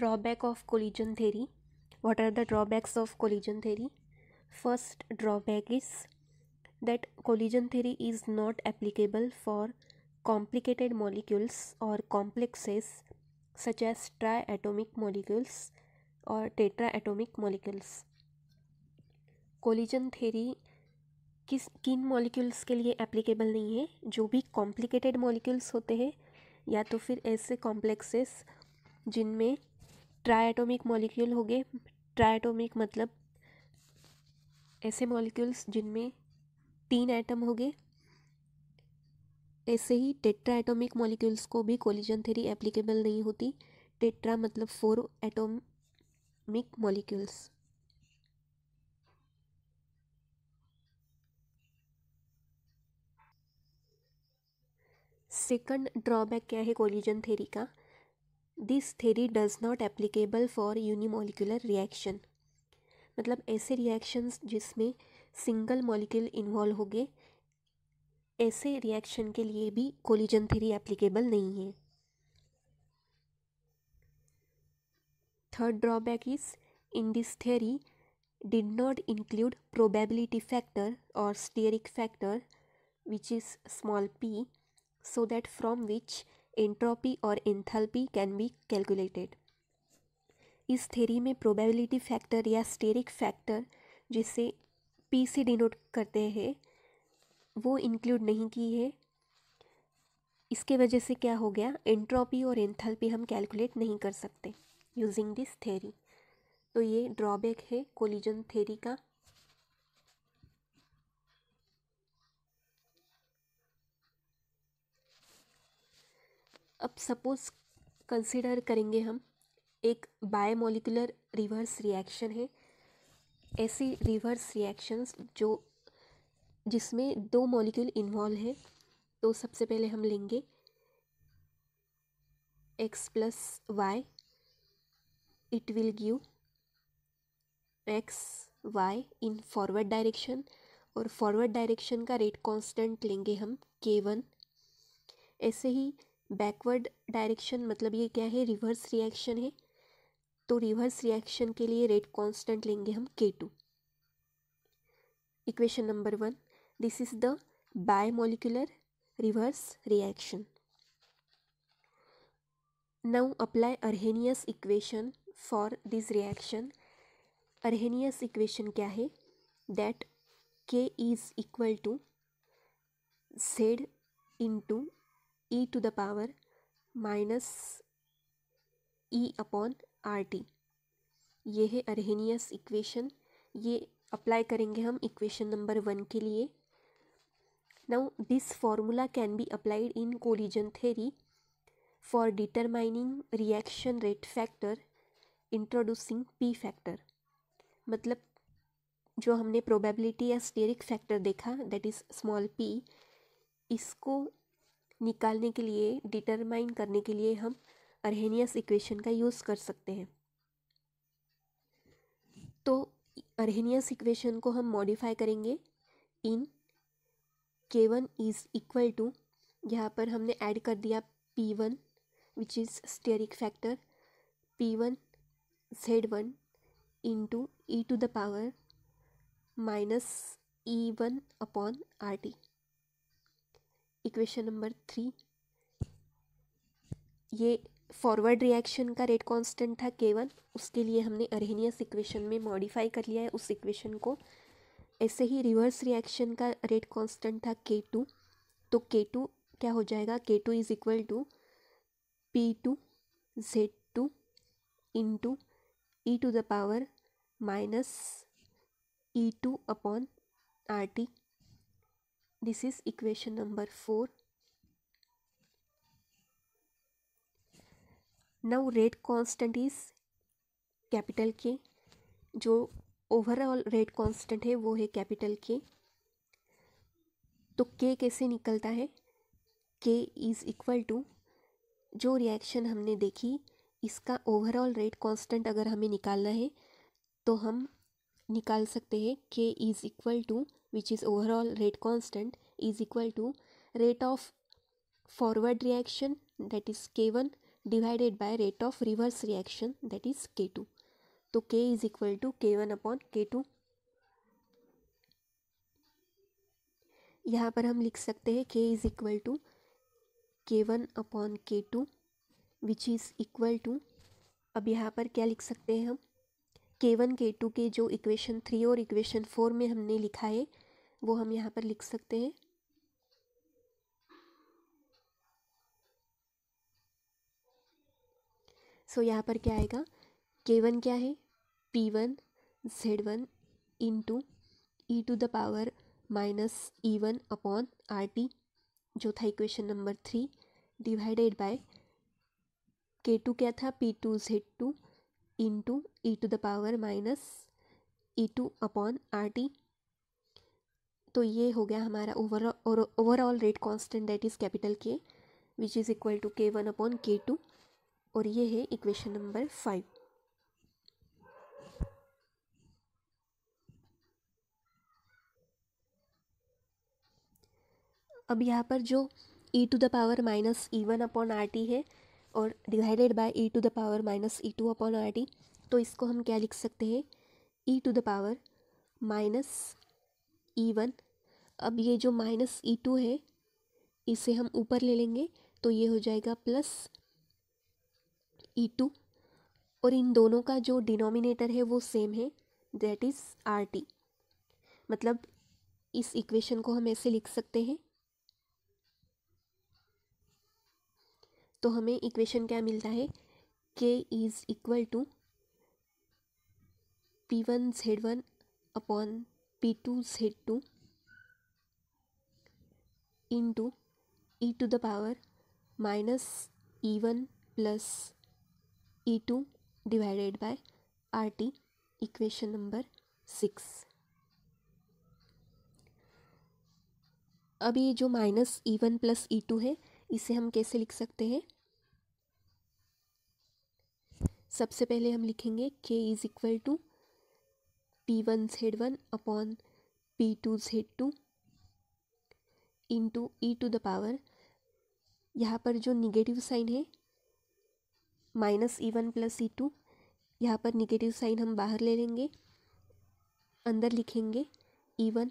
Drawback of collision theory. What are the drawbacks of collision theory? First drawback is that collision theory is not applicable for complicated molecules or complexes such as triatomic molecules और tetraatomic molecules. Collision theory किन molecules के लिए applicable नहीं है? जो भी complicated molecules होते हैं या तो फिर ऐसे कॉम्प्लेक्सेस जिनमें ट्राइएटॉमिक मॉलिक्यूल हो गए. ट्राइएटॉमिक मतलब ऐसे मॉलिक्यूल्स जिनमें 3 एटम हो गए. ऐसे ही टेट्राएटॉमिक मॉलिक्यूल्स को भी कोलिजन थ्योरी एप्लीकेबल नहीं होती. टेट्रा मतलब 4 एटॉमिक मॉलिक्यूल्स. सेकंड ड्रॉबैक क्या है कोलिजन थ्योरी का? This theory does not applicable for unimolecular reaction. मतलब ऐसे रिएक्शंस जिसमें सिंगल मॉलिक्यूल इन्वॉल्व हो गए, ऐसे रिएक्शन के लिए भी कोलिजन थ्योरी एप्लीकेबल नहीं है. Third drawback is in this theory did not include probability factor or steric factor which is small p, so that from which entropy or enthalpy can be calculated. इस theory में probability factor या steric factor जिसे p से denote करते हैं वो include नहीं की है. इसके वजह से क्या हो गया, एंट्रोपी और एंथैल्पी हम कैलकुलेट नहीं कर सकते यूजिंग दिस थ्योरी. तो ये ड्रॉबैक है कोलिजन थ्योरी का. अब सपोज कंसिडर करेंगे हम एक बायोमोलिकुलर रिवर्स रिएक्शन है. ऐसी रिवर्स रिएक्शंस जिसमें 2 मॉलिक्यूल इन्वॉल्व है. तो सबसे पहले हम लेंगे x plus Y. It will give x y in forward direction और फॉरवर्ड डायरेक्शन का रेट कांस्टेंट लेंगे हम k1. ऐसे ही बैकवर्ड डायरेक्शन मतलब ये क्या है, रिवर्स रिएक्शन है. तो रिवर्स रिएक्शन के लिए रेट कांस्टेंट लेंगे हम k2. Equation number 1. This is the biomolecular reverse reaction. Now apply Arrhenius equation for this reaction. Arrhenius equation क्या है? That k is equal to z into e to the power minus e upon R T. ये है अर्हेनियस equation. ये apply करेंगे हम equation number 1 के लिए. Now this formula can be applied in collision theory for determining reaction rate factor introducing p factor. मतलब जो हमने प्रोबेबिलिटी या स्टेरिक फैक्टर देखा दैट इज स्मॉल p, इसको निकालने के लिए, डिटरमाइन करने के लिए हम अर्हेनियस इक्वेशन का यूज़ कर सकते हैं. तो अर्हेनियस इक्वेशन को हम मॉडिफाई करेंगे इन k1 इज इक्वल टू, यहाँ पर हमने ऐड कर दिया p1 which is steric factor, p1 z1 into e to the power minus e1 upon R T. Equation number 3. ये फॉरवर्ड रिएक्शन का रेट कांस्टेंट था k1, उसके लिए हमने अर्हेनियस इक्वेशन में मॉडिफाई कर लिया है उस इक्वेशन को. ऐसे ही रिवर्स रिएक्शन का रेट कांस्टेंट था k2. तो k2 क्या हो जाएगा, k2 is equal to p2 z2 into e to the power minus e2 upon R T. This is equation number 4. Now rate constant is capital K. जो overall rate constant है वो है capital के. तो k कैसे निकलता है? k is equal to, जो रिएक्शन हमने देखी इसका ओवरऑल रेट कांस्टेंट अगर हमें निकालना है तो हम निकाल सकते हैं k is equal to which is overall rate constant is equal to rate of forward reaction that is k1 divided by rate of reverse reaction that is K2। तो K is equal to K1 upon K2। यहाँ पर हम लिख सकते हैं K is equal to K1 upon K2 which is equal to, अब यहाँ पर क्या लिख सकते हैं हम, K1 K2 के जो इक्वेशन 3 और इक्वेशन 4 में हमने लिखा है वो हम यहाँ पर लिख सकते हैं। सो यहाँ पर क्या आएगा, K1 क्या है, P1 Z1 into E to the power minus E1 upon RT जो था equation number 3 divided by K2 क्या था, P2 Z2 into E to the power minus E2 upon RT। तो ये हो गया हमारा overall rate constant that is capital K which is equal to K1 upon K2 और ये है इक्वेशन नंबर 5। अब यहाँ पर जो e to the power minus E1 upon RT है और divided by e to the power minus E2 upon RT, तो इसको हम क्या लिख सकते हैं, e to the power minus E1। अब ये जो माइनस E2 है इसे हम ऊपर ले लेंगे तो ये हो जाएगा प्लस E2 और इन दोनों का जो डिनोमिनेटर है वो सेम है दैट इज़ RT। मतलब इस इक्वेशन को हम ऐसे लिख सकते हैं। तो हमें इक्वेशन क्या मिलता है, K is equal to P1 Z1 upon P2 Z2 into E to the power minus E1 plus E2 divided by RT equation number 6। अब ये जो माइनस E1 प्लस E2 है इसे हम कैसे लिख सकते हैं, सबसे पहले हम लिखेंगे K is equal to P1 Z1 upon P2 Z2 into E to the power, यहाँ पर जो निगेटिव साइन है माइनस E1 प्लस E2, यहाँ पर निगेटिव साइन हम बाहर ले लेंगे, अंदर लिखेंगे E1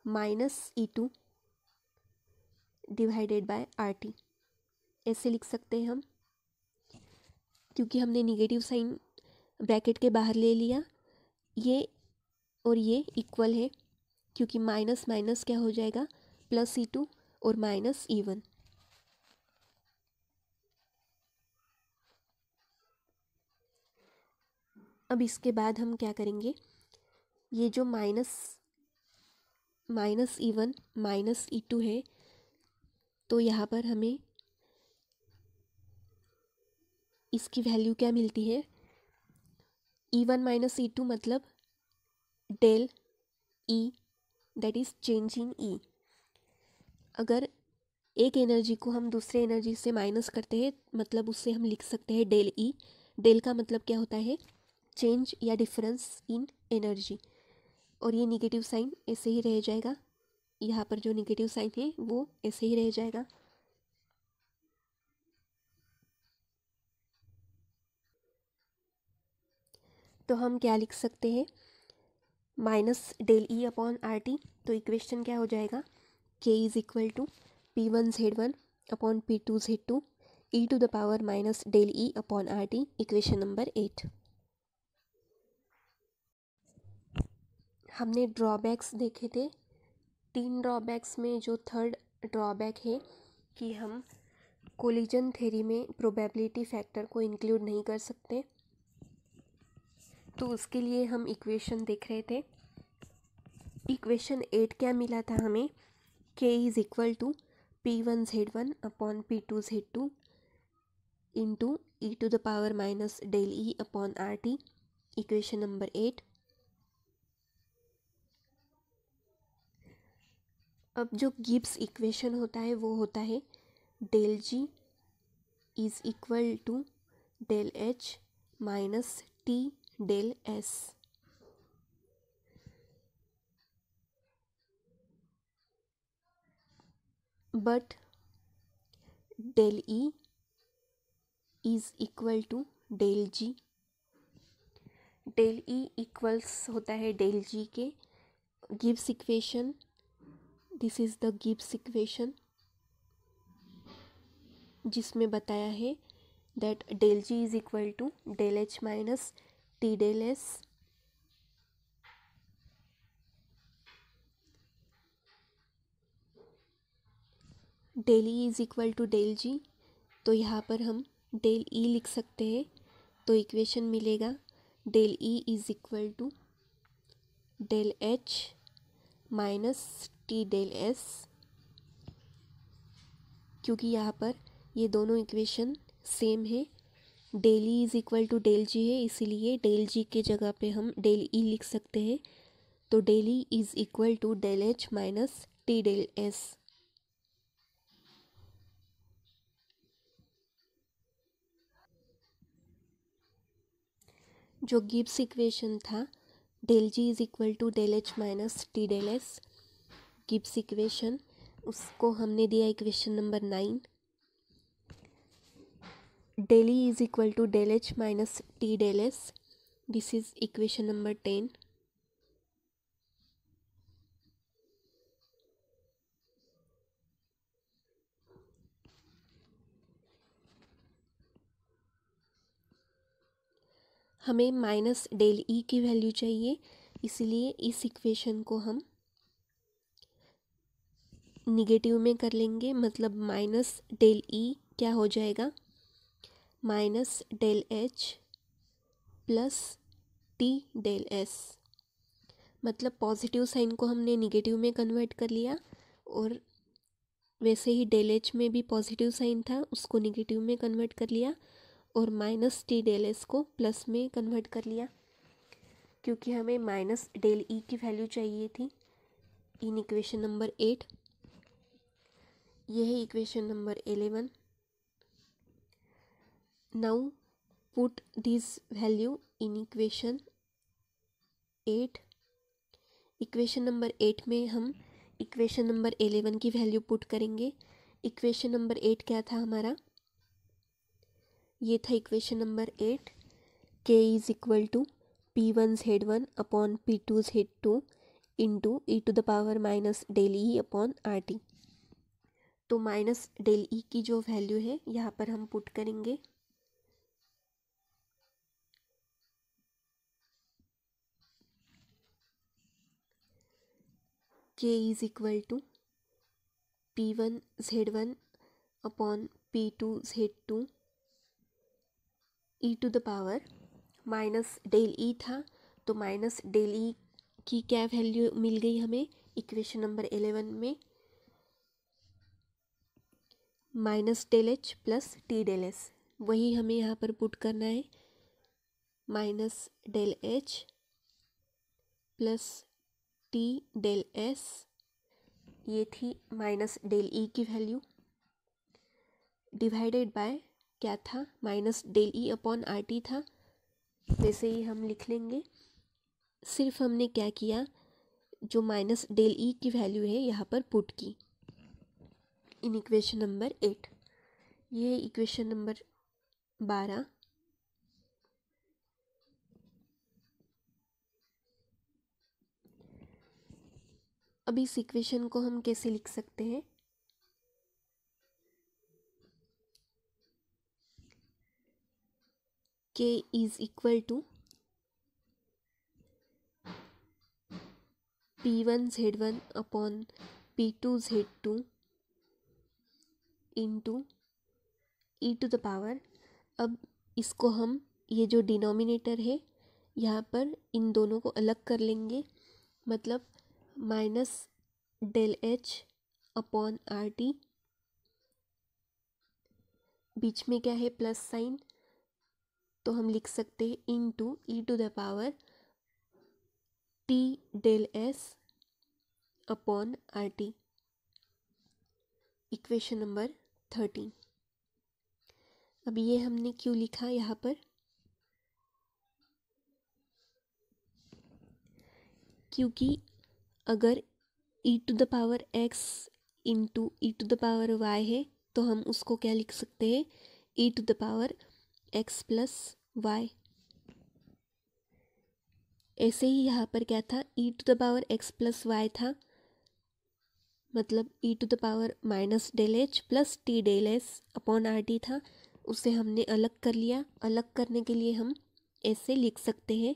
minus E2 divided by RT। ऐसे लिख सकते हैं हम, क्योंकि हमने निगेटिव साइन ब्रैकेट के बाहर ले लिया, ये और ये इक्वल है क्योंकि माइनस माइनस क्या हो जाएगा, प्लस E2 और माइनस E1। अब इसके बाद हम क्या करेंगे, ये जो माइनस E1 माइनस E2 है तो यहाँ पर हमें इसकी वैल्यू क्या मिलती है, E1 माइनस E2 मतलब del E that is change in E। अगर एक एनर्जी को हम दूसरे एनर्जी से माइनस करते हैं मतलब उससे हम लिख सकते हैं डेल E। डेल का मतलब क्या होता है, चेंज या डिफरेंस इन एनर्जी, और ये निगेटिव साइन ऐसे ही रह जाएगा, यहाँ पर जो निगेटिव साइन है वो ऐसे ही रह जाएगा। तो हम क्या लिख सकते हैं, minus del E upon RT। तो इक्वेशन क्या हो जाएगा, K is equal to P1 Z1 upon P2 Z2 E to the power minus del E upon RT equation number 8। हमने ड्रॉबैक्स देखे थे, 3 ड्रॉबैक्स में जो थर्ड ड्रॉबैक है कि हम कोलिजन थ्योरी में प्रोबेबिलिटी फैक्टर को इंक्लूड नहीं कर सकते, तो उसके लिए हम इक्वेशन देख रहे थे। इक्वेशन 8 क्या मिला था हमें, K is equal to P1 Z1 upon P2 Z2 into E to the power minus del E upon RT equation number 8। अब जो गिब्स इक्वेशन होता है वो होता है del G is equal to del H minus T del S। But del E is equal to del G. Del E equals होता है del G के। Gibbs equation, this is the Gibbs equation, जिसमें बताया है that del G is equal to del H minus T del S. Del E is equal to del G, तो यहाँ पर हम डेल ई लिख सकते हैं। तो इक्वेशन मिलेगा del E is equal to del H minus T del S, क्योंकि यहाँ पर ये दोनों इक्वेशन सेम है। Del E is equal to del G है, इसीलिए डेल जी के जगह पे हम डेल ई लिख सकते हैं। तो del E is equal to del H minus T del S. जो गिब्स इक्वेशन था del G is equal to del H minus T del S, Gibbs equation, उसको हमने दिया equation number 9। Del E is equal to del H minus T del S, this is equation number 10। हमें minus del E की value चाहिए, इसलिए इस equation को हम निगेटिव में कर लेंगे। मतलब माइनस डेल ई क्या हो जाएगा, minus del H plus T del S. मतलब पॉजिटिव साइन को हमने निगेटिव में कन्वर्ट कर लिया, और वैसे ही डेल एच में भी पॉजिटिव साइन था, उसको निगेटिव में कन्वर्ट कर लिया, और माइनस टी डेल एस को प्लस में कन्वर्ट कर लिया, क्योंकि हमें माइनस डेल ई की वैल्यू चाहिए थी इन इक्वेशन नंबर 8। यह है equation number 11। Now put this value in equation 8। Equation number 8 में हम इक्वेशन नंबर 11 की वैल्यू पुट करेंगे। इक्वेशन नंबर 8 क्या था हमारा, ये था equation number 8, K is equal to P1Z1 upon P2Z2 into E to the power minus del E upon R T. तो माइनस डेल ई की जो वैल्यू है यहाँ पर हम पुट करेंगे। K is equal to P1Z1 upon P2Z2 E to the power, minus del E था तो माइनस डेल ई की क्या वैल्यू मिल गई हमें इक्वेशन नंबर 11 में, minus del H plus T del S. वही हमें यहाँ पर पुट करना है, minus del H plus T del S, ये थी माइनस डेल ई की वैल्यू, डिवाइडेड बाय क्या था, minus del E upon R T था, वैसे ही हम लिख लेंगे। सिर्फ हमने क्या किया, जो माइनस डेल ई की वैल्यू है यहाँ पर पुट की इन इक्वेशन नंबर 8। ये है इक्वेशन नंबर 12। अब इस इक्वेशन को हम कैसे लिख सकते हैं, K is equal to P1Z1 upon P2Z2 into E to the power. अब इसको हम, ये जो डिनोमिनेटर है यहाँ पर इन दोनों को अलग कर लेंगे, मतलब minus del H upon R T, बीच में क्या है प्लस साइन, तो हम लिख सकते हैं into E to the power T del S upon R T, equation number 13। अब ये हमने क्यों लिखा यहाँ पर, क्योंकि अगर E to the power X into E to the power Y है तो हम उसको क्या लिख सकते हैं, E to the power X plus Y. ऐसे ही यहाँ पर क्या था, E to the power X plus Y था, मतलब E to the power minus del H plus T del S upon R T था। उसे हमने अलग कर लिया। अलग करने के लिए हम ऐसे लिख सकते हैं,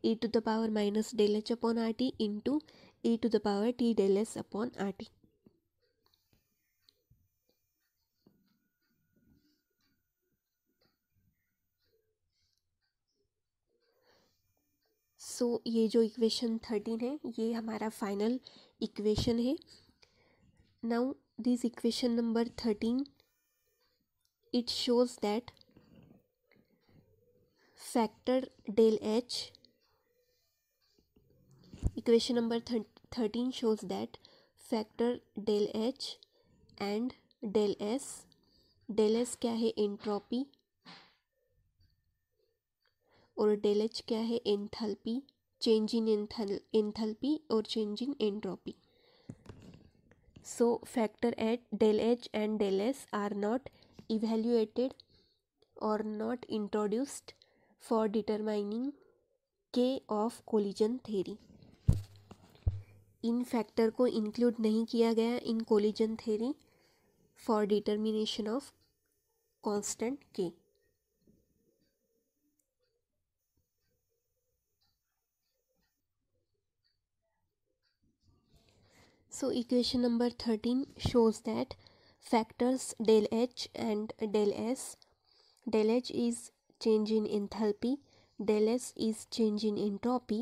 E to the power minus del H upon R T into E to the power T del S upon R T. So ये जो इक्वेशन 13 है ये हमारा फाइनल इक्वेशन है। Now this equation number 13 it shows that factor del h, equation number 13 shows that factor del h and del s क्या है, entropy, और del h क्या है, एंथैल्पी, चेंज इन एंथैल्पी और change in entropy. So factor at del h and del s are not evaluated or not introduced for determining K of collision theory। इन factor को include नहीं किया गया in collision theory for determination of constant K। So equation number 13 shows that factors del H and del S, del H is change in enthalpy, del S is change in entropy,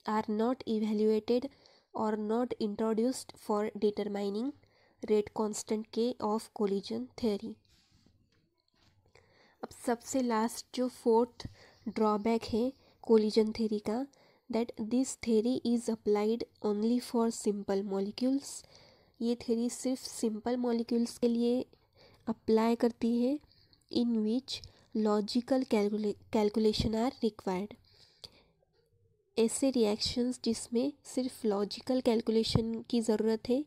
are not evaluated or not introduced for determining rate constant K of collision theory। अब सबसे last जो fourth drawback है collision theory का, that this theory is applied only for simple molecules. ये theory सिर्फ simple molecules के लिए apply करती है, इन विच लॉजिकल कैलकुलेशन आर रिक्वायर्ड। ऐसे रिएक्शंस जिसमें सिर्फ लॉजिकल कैलकुलेशन की ज़रूरत है,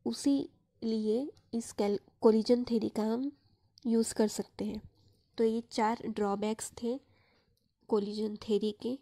उसी लिए इस कोलिजन थ्योरी का हम यूज़ कर सकते हैं। तो ये 4 ड्रॉबैक्स थे कोलिजन थ्योरी के।